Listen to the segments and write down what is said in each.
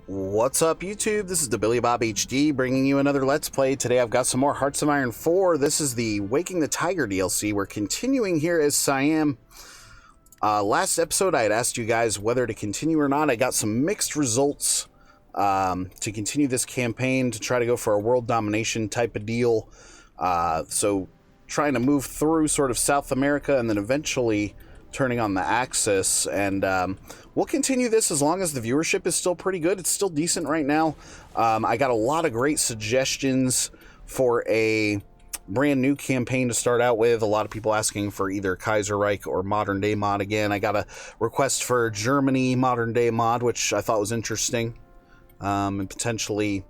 What's up, YouTube? This is the Billy Bob HD bringing you another Let's Play. Today I've got some more Hearts of Iron 4. This is the Waking the Tiger DLC. We're continuing here as Siam. Last episode I had asked you guys whether to continue or not. I got some mixed results to continue this campaign, to try to go for a world domination type of deal. So trying to move through sort of South America and then eventually turning on the Axis, and we'll continue this as long as the viewership is still pretty good. It's still decent right now. I got a lot of great suggestions for a brand new campaign to start out with. A lot of people asking for either Kaiserreich or Modern Day mod again. I got a request for Germany Modern Day mod, which I thought was interesting, and potentially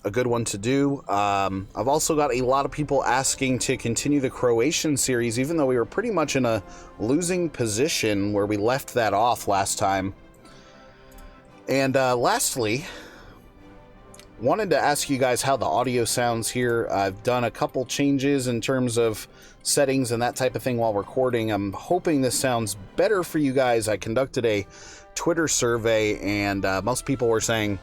a good one to do. I've also got a lot of people asking to continue the Croatian series, even though we were pretty much in a losing position where we left that off last time. And lastly, wanted to ask you guys how the audio sounds here. I've done a couple changes in terms of settings and that type of thing while recording. I'm hoping this sounds better for you guys. I conducted a Twitter survey, and most people were saying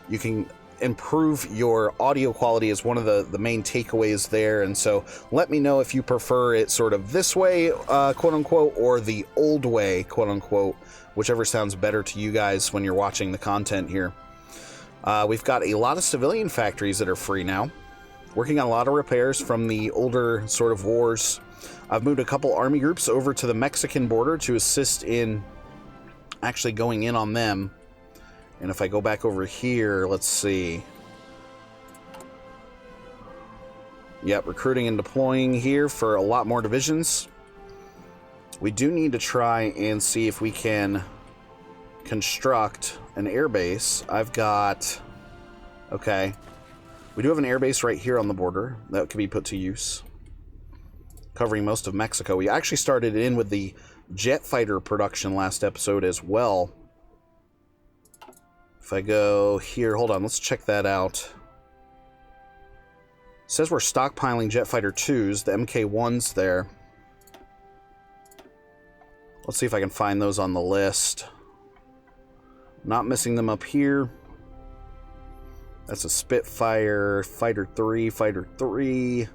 you can improve your audio quality is one of the main takeaways there. And so let me know if you prefer it sort of this way, quote unquote, or the old way, quote unquote, whichever sounds better to you guys when you're watching the content here. We've got a lot of civilian factories that are free now, working on a lot of repairs from the older sort of wars. I've moved a couple army groups over to the Mexican border to assist in actually going in on them. And if I go back over here, let's see. Yep, recruiting and deploying here for a lot more divisions. We do need to try and see if we can construct an airbase. I've got... Okay. We do have an airbase right here on the border that could be put to use, covering most of Mexico. We actually started in with the jet fighter production last episode as well. If I go here, hold on, let's check that out. It says we're stockpiling jet fighter 2s, the MK1s there. Let's see if I can find those on the list. Not missing them up here. That's a Spitfire, Fighter 3, Fighter 3.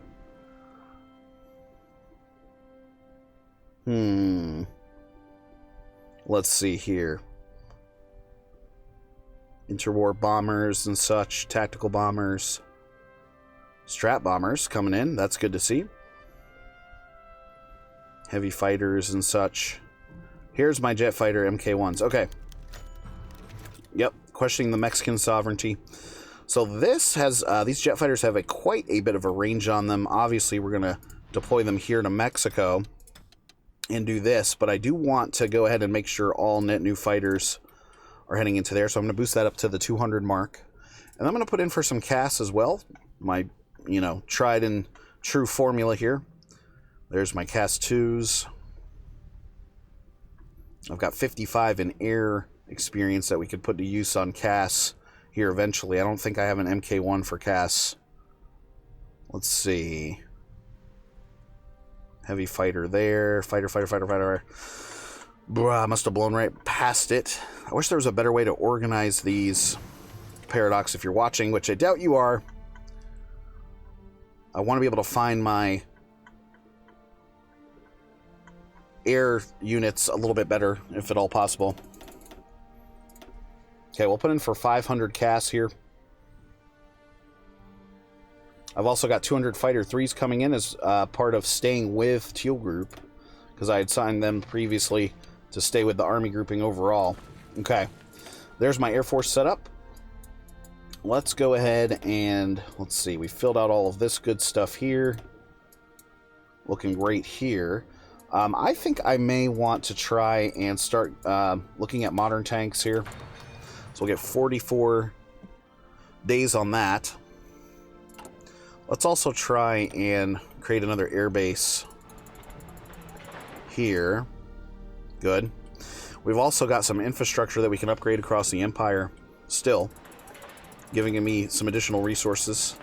Let's see here. Interwar bombers and such, tactical bombers, strat bombers coming in. That's good to see. Heavy fighters and such. Here's my jet fighter MK1s. Okay. Yep, questioning the Mexican sovereignty. So this has, these jet fighters have quite a bit of a range on them. Obviously, we're going to deploy them here to Mexico and do this, but I do want to go ahead and make sure all net new fighters are heading into there, so I'm going to boost that up to the 200 mark. And I'm going to put in for some CAS as well. My, tried and true formula here. There's my CAS 2s. I've got 55 in air experience that we could put to use on CAS here eventually. I don't think I have an MK1 for CAS. Let's see. Heavy fighter there. Fighter. I must have blown right past it. I wish there was a better way to organize these. Paradox, if you're watching, which I doubt you are. I want to be able to find my air units a little bit better, if at all possible. Okay, we'll put in for 500 CAS here. I've also got 200 Fighter 3s coming in as part of staying with Teal Group, because I had signed them previously to stay with the Army grouping overall. Okay, there's my Air Force setup. Let's go ahead and, let's see, we filled out all of this good stuff here. Looking great here. I think I may want to try and start looking at modern tanks here. So we'll get 44 days on that. Let's also try and create another airbase here. Good. We've also got some infrastructure that we can upgrade across the Empire still, giving me some additional resources.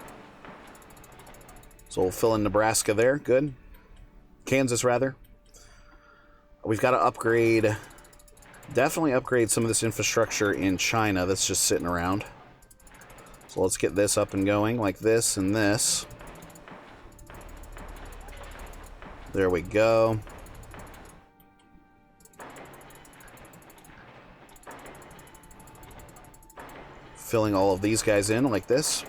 So we'll fill in Nebraska there. Good. Kansas, rather. We've got to upgrade Definitely upgrade some of this infrastructure in China that's just sitting around. So let's get this up and going, like this and this. There we go. Filling all of these guys in like this.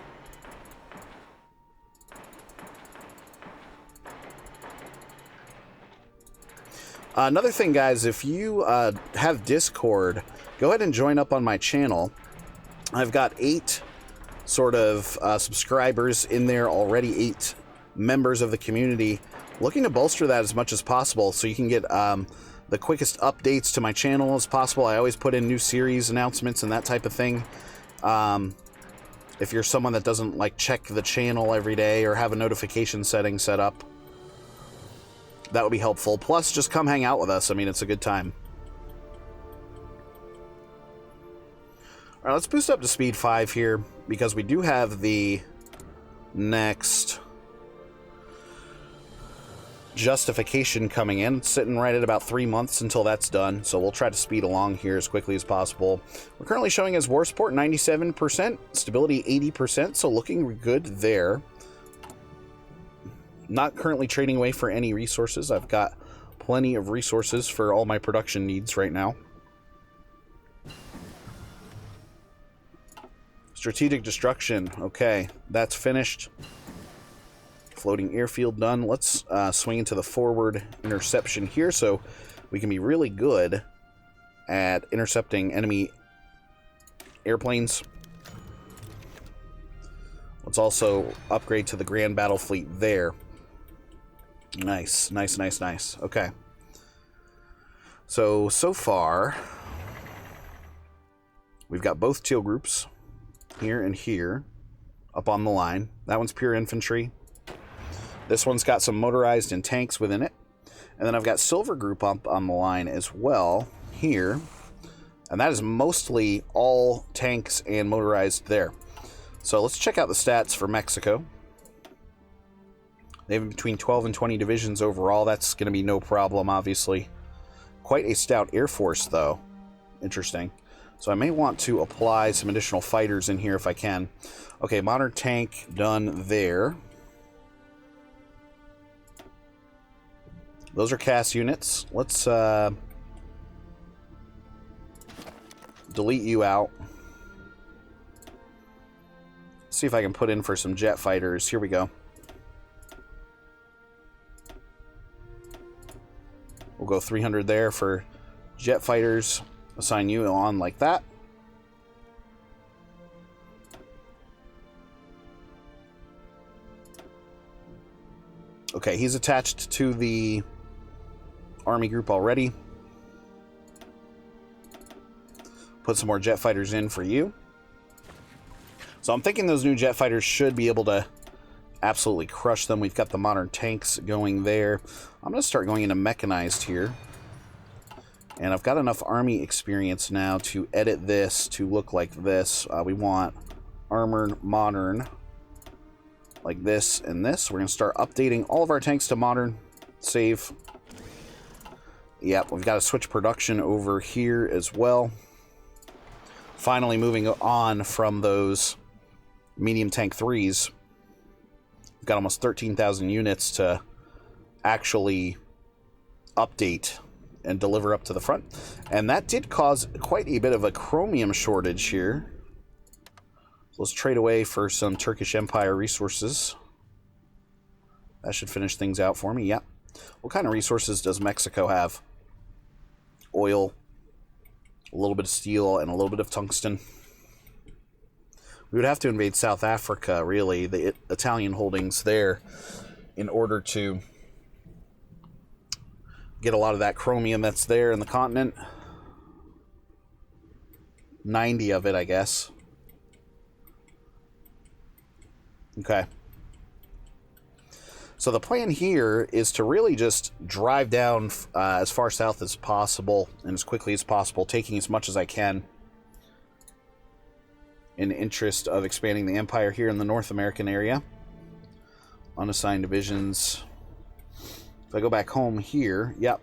Another thing, guys, if you have Discord, go ahead and join up on my channel. I've got 8 sort of subscribers in there already, 8 members of the community. Looking to bolster that as much as possible so you can get the quickest updates to my channel as possible. I always put in new series announcements and that type of thing. If you're someone that doesn't like check the channel every day or have a notification setting set up, that would be helpful. Plus, just come hang out with us. I mean, it's a good time. All right, let's boost up to speed 5 here because we do have the next justification coming in. It's sitting right at about 3 months until that's done, so we'll try to speed along here as quickly as possible. We're currently showing as war support 97%, stability 80%, so looking good there. Not currently trading away for any resources. I've got plenty of resources for all my production needs right now. Strategic destruction. Okay, that's finished. Floating airfield done. Let's swing into the forward interception here so we can be really good at intercepting enemy airplanes. Let's also upgrade to the Grand Battle Fleet there. Nice, nice, nice, nice. Okay. So far, we've got both teal groups here and here up on the line. That one's pure infantry. This one's got some motorized and tanks within it. And then I've got silver group up on the line as well here. And that is mostly all tanks and motorized there. So let's check out the stats for Mexico. They have between 12 and 20 divisions overall. That's going to be no problem, obviously. Quite a stout air force, though. Interesting. So I may want to apply some additional fighters in here if I can. Okay, modern tank done there. Those are CAS units. Let's delete you out. See if I can put in for some jet fighters. Here we go. We'll go 300 there for jet fighters. Assign you on like that. Okay, he's attached to the army group already. Put some more jet fighters in for you. So I'm thinking those new jet fighters should be able to absolutely crush them. We've got the modern tanks going there. I'm going to start going into mechanized here. And I've got enough army experience now to edit this to look like this. We want armored modern like this and this. We're going to start updating all of our tanks to modern. Save. Yep, we've got to switch production over here as well. Finally moving on from those medium tank 3s. We've got almost 13,000 units to actually update and deliver up to the front. And that did cause quite a bit of a chromium shortage here. So let's trade away for some Turkish Empire resources. That should finish things out for me. Yep. What kind of resources does Mexico have? Oil, a little bit of steel, and a little bit of tungsten. We would have to invade South Africa, really, the Italian holdings there, in order to get a lot of that chromium that's there in the continent. 90 of it, I guess. Okay. So the plan here is to really just drive down as far south as possible and as quickly as possible, taking as much as I can in the interest of expanding the empire here in the North American area. Unassigned divisions. If I go back home here, yep.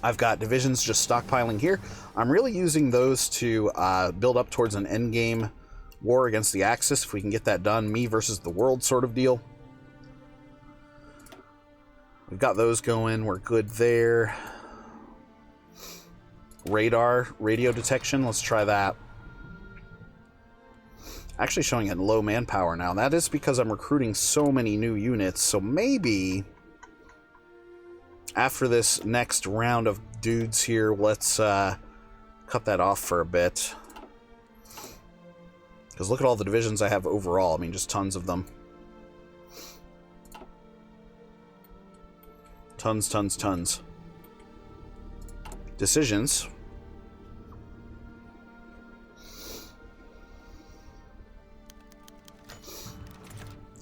I've got divisions just stockpiling here. I'm really using those to build up towards an endgame war against the Axis, if we can get that done. Me versus the world sort of deal. We've got those going. We're good there. Radar, radio detection. Let's try that. Actually showing it low manpower now. That is because I'm recruiting so many new units. So maybe after this next round of dudes here, let's cut that off for a bit. Because look at all the divisions I have overall. I mean, just tons of them. Tons, tons, tons. Decisions.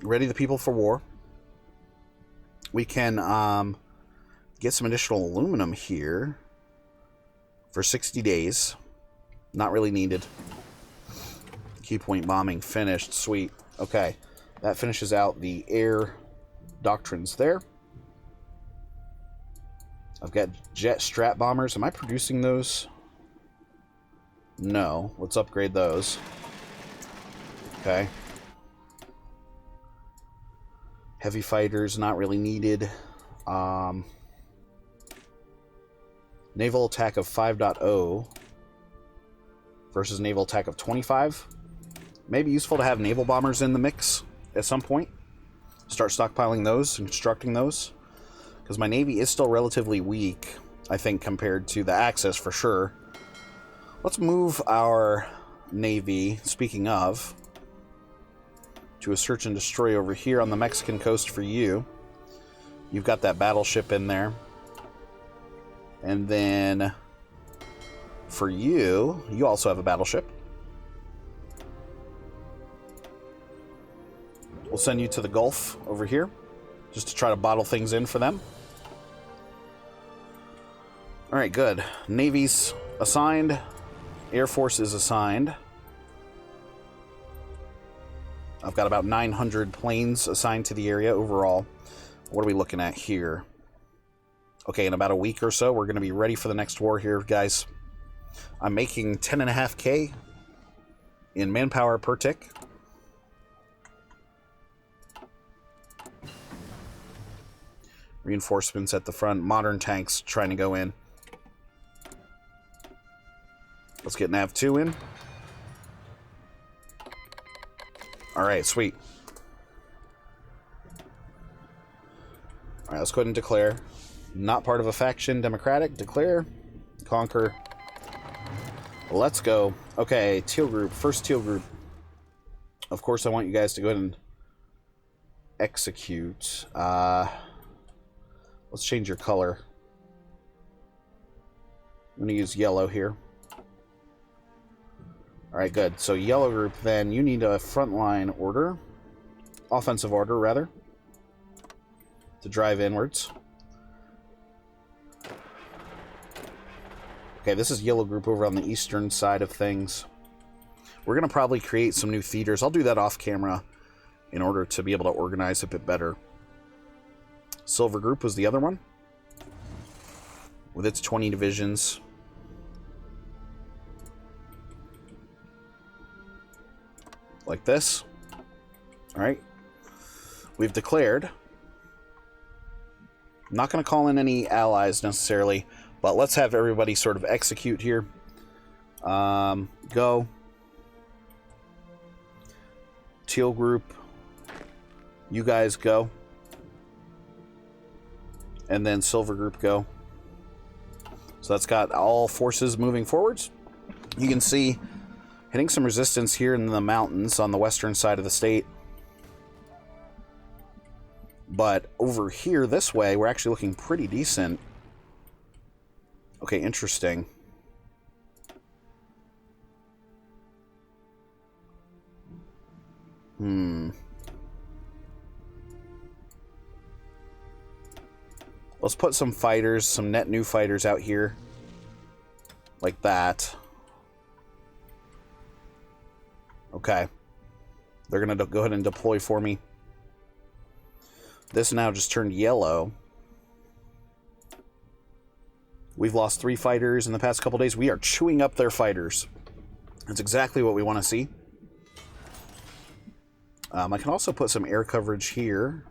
Ready the people for war. We can get some additional aluminum here for 60 days. Not really needed. Key point bombing finished. Sweet. Okay. That finishes out the air doctrines there. I've got jet strat bombers. Am I producing those? No. Let's upgrade those. Okay. Heavy fighters, not really needed. Naval attack of 5.0 versus naval attack of 25. Maybe useful to have naval bombers in the mix at some point. Start stockpiling those and constructing those. Because my Navy is still relatively weak, I think, compared to the Axis for sure. Let's move our Navy, speaking of, to a search and destroy over here on the Mexican coast for you. You've got that battleship in there. And then for you, you also have a battleship. We'll send you to the Gulf over here, just to try to bottle things in for them. Alright, good. Navy's assigned. Air Force is assigned. I've got about 900 planes assigned to the area overall. What are we looking at here? Okay, in about a week or so, we're going to be ready for the next war here, guys. I'm making 10.5K in manpower per tick. Reinforcements at the front. Modern tanks trying to go in. Let's get Nav 2 in. Alright, sweet. Alright, let's go ahead and declare. Not part of a faction. Democratic. Declare. Conquer. Let's go. Okay, teal group. First teal group. Of course, I want you guys to go ahead and execute. Let's change your color. I'm going to use yellow here. Alright, good. So yellow group, then you need a frontline order. Offensive order, rather. To drive inwards. Okay, this is yellow group over on the eastern side of things. We're going to probably create some new theaters. I'll do that off camera in order to be able to organize a bit better. Silver group was the other one. With its 20 divisions. Like this. Alright. We've declared. I'm not going to call in any allies necessarily, but let's have everybody sort of execute here. Go. Teal group. You guys go. And then silver group go. So that's got all forces moving forwards. You can see hitting some resistance here in the mountains on the western side of the state. But over here, this way, we're actually looking pretty decent. Okay, interesting. Let's put some fighters, some net new fighters out here. Like that. Okay. They're going to go ahead and deploy for me. This now just turned yellow. We've lost 3 fighters in the past couple days. We are chewing up their fighters. That's exactly what we want to see. I can also put some air coverage here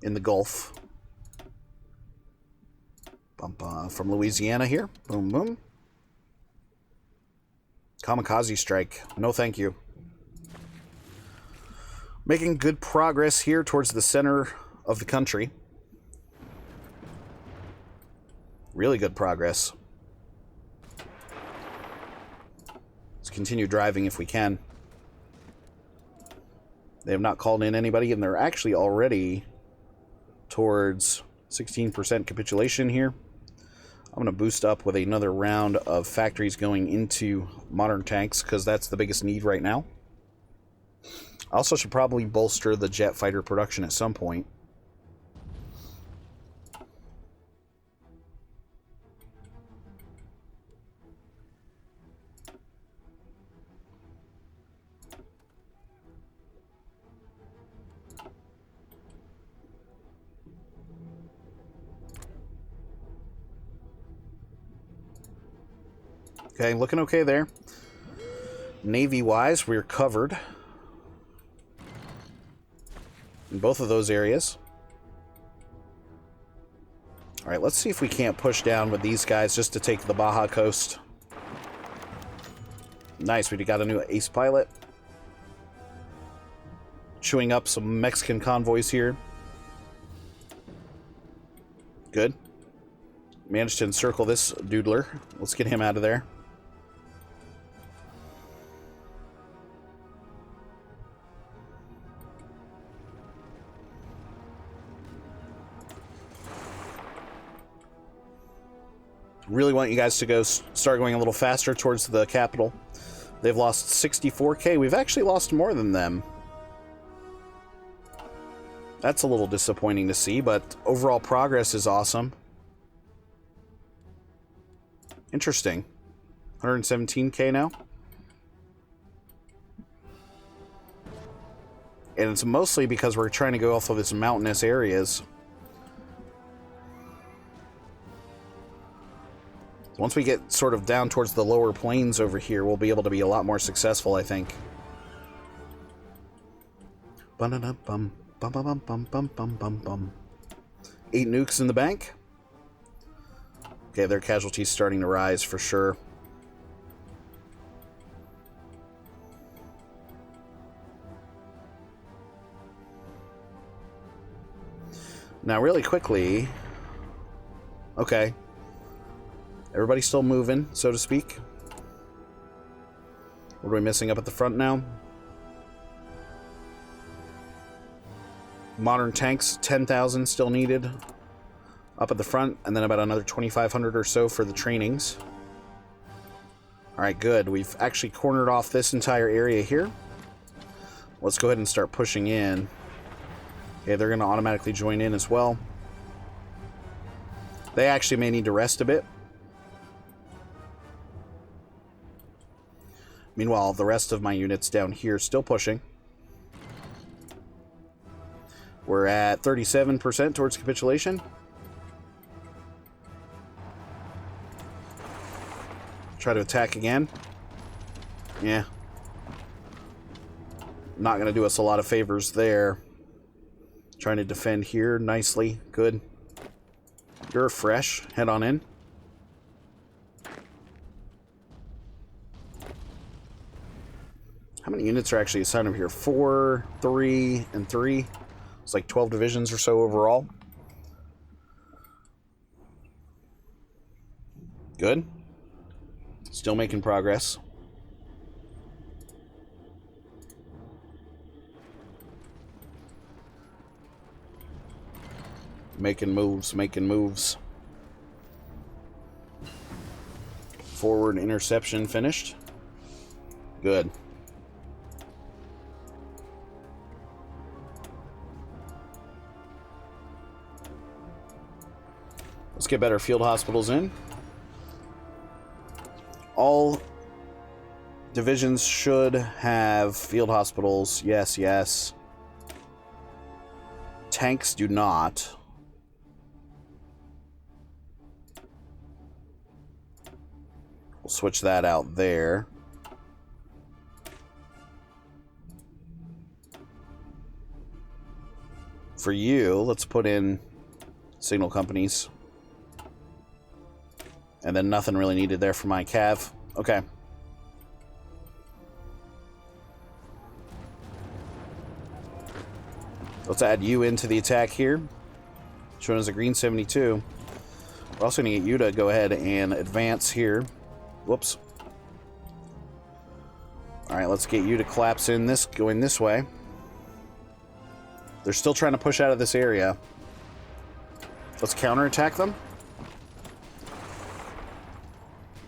in the Gulf. From Louisiana here. Boom, boom. Kamikaze strike. No, thank you. Making good progress here towards the center of the country. Really good progress. Let's continue driving if we can. They have not called in anybody, and they're actually already towards 16% capitulation here. I'm going to boost up with another round of factories going into modern tanks, because that's the biggest need right now. I also should probably bolster the jet fighter production at some point. Okay, looking okay there. Navy-wise, we're covered in both of those areas. All right, let's see if we can't push down with these guys just to take the Baja coast. Nice, we got a new ace pilot. Chewing up some Mexican convoys here. Good. Managed to encircle this doodler. Let's get him out of there. Really want you guys to start going a little faster towards the capital. They've lost 64k. We've actually lost more than them. That's a little disappointing to see, but overall progress is awesome. Interesting. 117k now. And it's mostly because we're trying to go off of these mountainous areas. Once we get sort of down towards the lower plains over here, we'll be able to be a lot more successful, I think. 8 nukes in the bank. Okay, their casualties starting to rise for sure. Now, really quickly... Okay. Everybody's still moving, so to speak. What are we missing up at the front now? Modern tanks, 10,000 still needed up at the front, and then about another 2,500 or so for the trainings. Alright, good. We've actually cornered off this entire area here. Let's go ahead and start pushing in. Okay, they're going to automatically join in as well. They actually may need to rest a bit. Meanwhile, the rest of my units down here still pushing. We're at 37% towards capitulation. Try to attack again. Yeah. Not going to do us a lot of favors there. Trying to defend here nicely. Good. You're fresh. Head on in. How many units are actually assigned over here? 4, 3, and 3. It's like 12 divisions or so overall. Good. Still making progress. Making moves, making moves. Forward interception finished. Good. Let's get better field hospitals in. All divisions should have field hospitals. Yes, yes. Tanks do not. We'll switch that out there. For you, let's put in signal companies. And then nothing really needed there for my cav. Okay. Let's add you into the attack here. Showing as a green 72. We're also going to get you to go ahead and advance here. Whoops. Alright, let's get you to collapse in this, going this way. They're still trying to push out of this area. Let's counterattack them.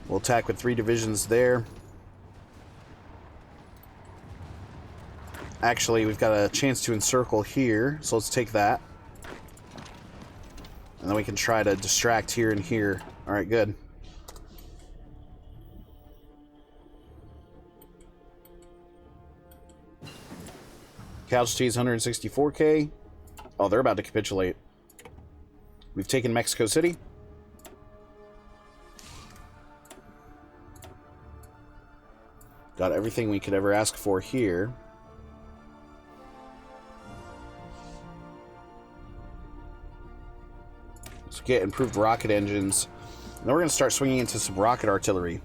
We'll attack with 3 divisions there. Actually, we've got a chance to encircle here, so let's take that. And then we can try to distract here and here. Alright, good. Casualties 164k. Oh, they're about to capitulate. We've taken Mexico City. Got everything we could ever ask for here. Let's get improved rocket engines. And then we're going to start swinging into some rocket artillery,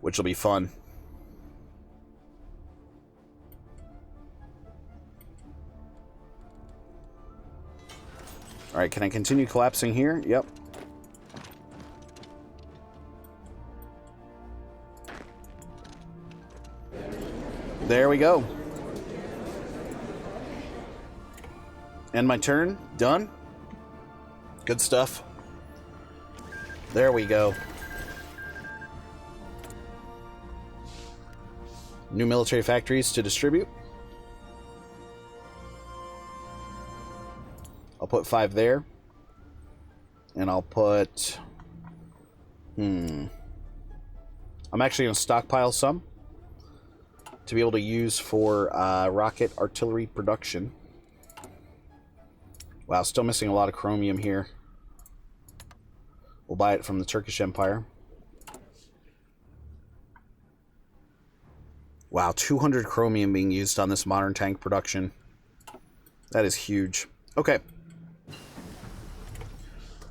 which will be fun. Alright, can I continue collapsing here? Yep. There we go. End my turn. Done. Good stuff. There we go. New military factories to distribute. I'll put 5 there. And I'll put... I'm actually going to stockpile some to be able to use for rocket artillery production. Wow, still missing a lot of chromium here. We'll buy it from the Turkish Empire. Wow, 200 chromium being used on this modern tank production. That is huge. Okay.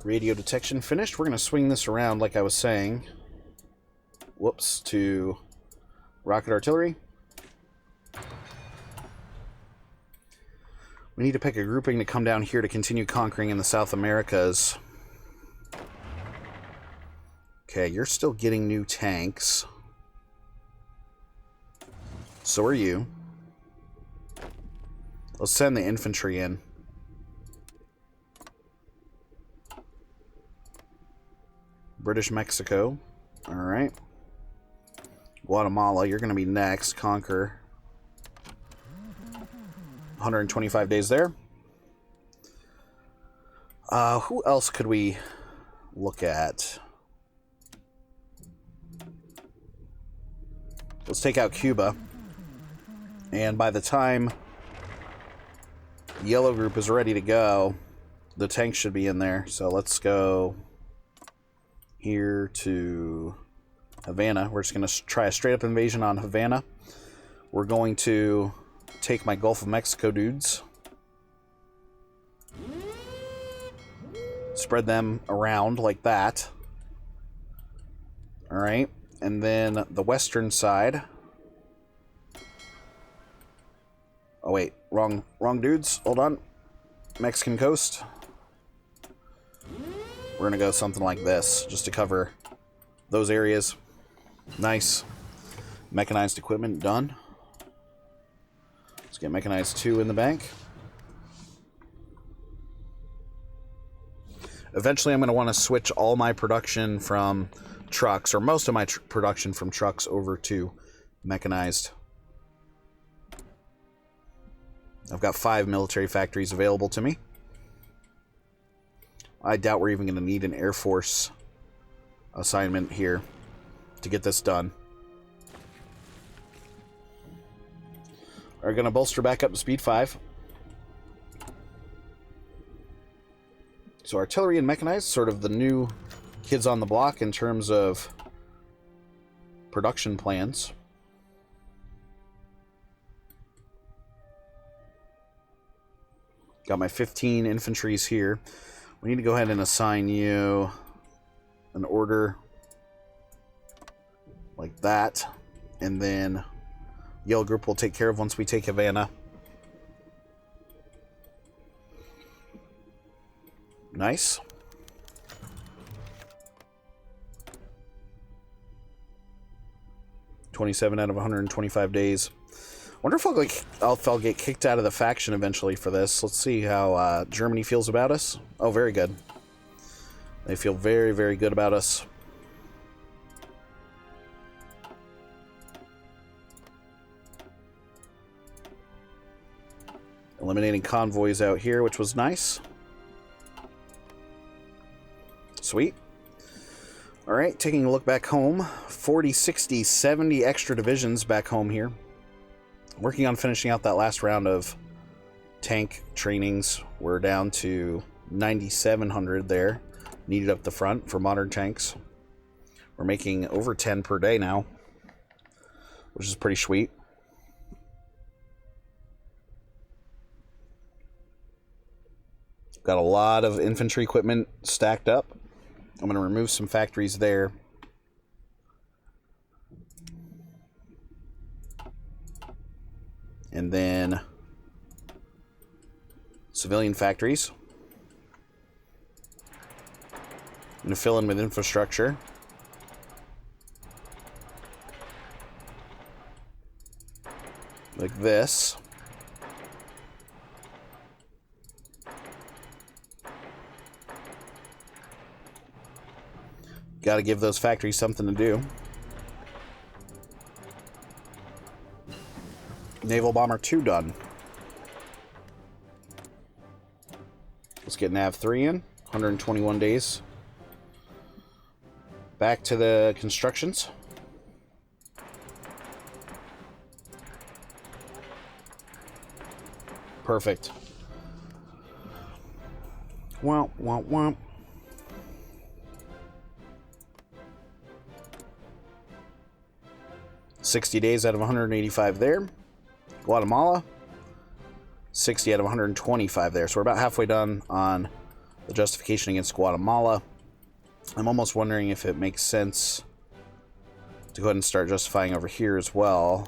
Radio detection finished. We're going to swing this around like I was saying. Whoops, to rocket artillery. We need to pick a grouping to come down here to continue conquering in the South Americas. Okay, you're still getting new tanks. So are you. Let's send the infantry in. British Mexico. Alright. Guatemala, you're going to be next. Conquer. 125 days there. Who else could we look at? Let's take out Cuba. And by the time the yellow group is ready to go, the tanks should be in there. So let's go here to Havana. We're just going to try a straight-up invasion on Havana. We're going to take my Gulf of Mexico dudes. Spread them around like that. Alright. And then the western side. Oh wait, wrong dudes. Hold on. Mexican coast. We're gonna go something like this, just to cover those areas. Nice. Mechanized equipment done. Let's get Mechanized 2 in the bank. Eventually I'm going to want to switch all my production from trucks, or most of my production from trucks, over to Mechanized. I've got 5 military factories available to me. I doubt we're even going to need an Air Force assignment here to get this done. Are going to bolster back up to speed 5. So artillery and mechanized, sort of the new kids on the block in terms of production plans. Got my 15 infantries here. We need to go ahead and assign you an order like that. And then Yellow Group will take care of once we take Havana. Nice. $27 out of 125 days. Wonder if I'll get kicked out of the faction eventually for this. Let's see how Germany feels about us. Oh, very good. They feel very, very good about us. Eliminating convoys out here, which was nice. Sweet. All right, taking a look back home. 40, 60, 70 extra divisions back home here. Working on finishing out that last round of tank trainings. We're down to 9,700 there. Needed up the front for modern tanks. We're making over 10 per day now, which is pretty sweet. Got a lot of infantry equipment stacked up. I'm going to remove some factories there. And then civilian factories. I'm going to fill in with infrastructure. Like this. Got to give those factories something to do. Naval Bomber 2 done. Let's get Nav 3 in. 121 days. Back to the constructions. Perfect. Womp, womp, womp. $60 days out of 185 there. Guatemala, 60 out of 125 there. So we're about halfway done on the justification against Guatemala. I'm almost wondering if it makes sense to go ahead and start justifying over here as well.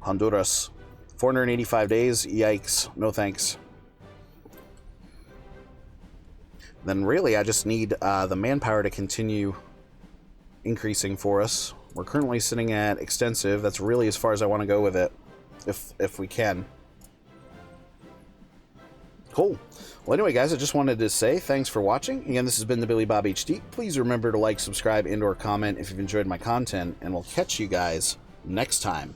Honduras, 485 days. Yikes. No thanks. Then really I just need the manpower to continue increasing for us. We're currently sitting at extensive. That's really as far as I want to go with it, if we can. Cool. Well, anyway, guys, I just wanted to say thanks for watching. Again, this has been the Billy Bob HD. Please remember to like, subscribe, and/or comment if you've enjoyed my content, and we'll catch you guys next time.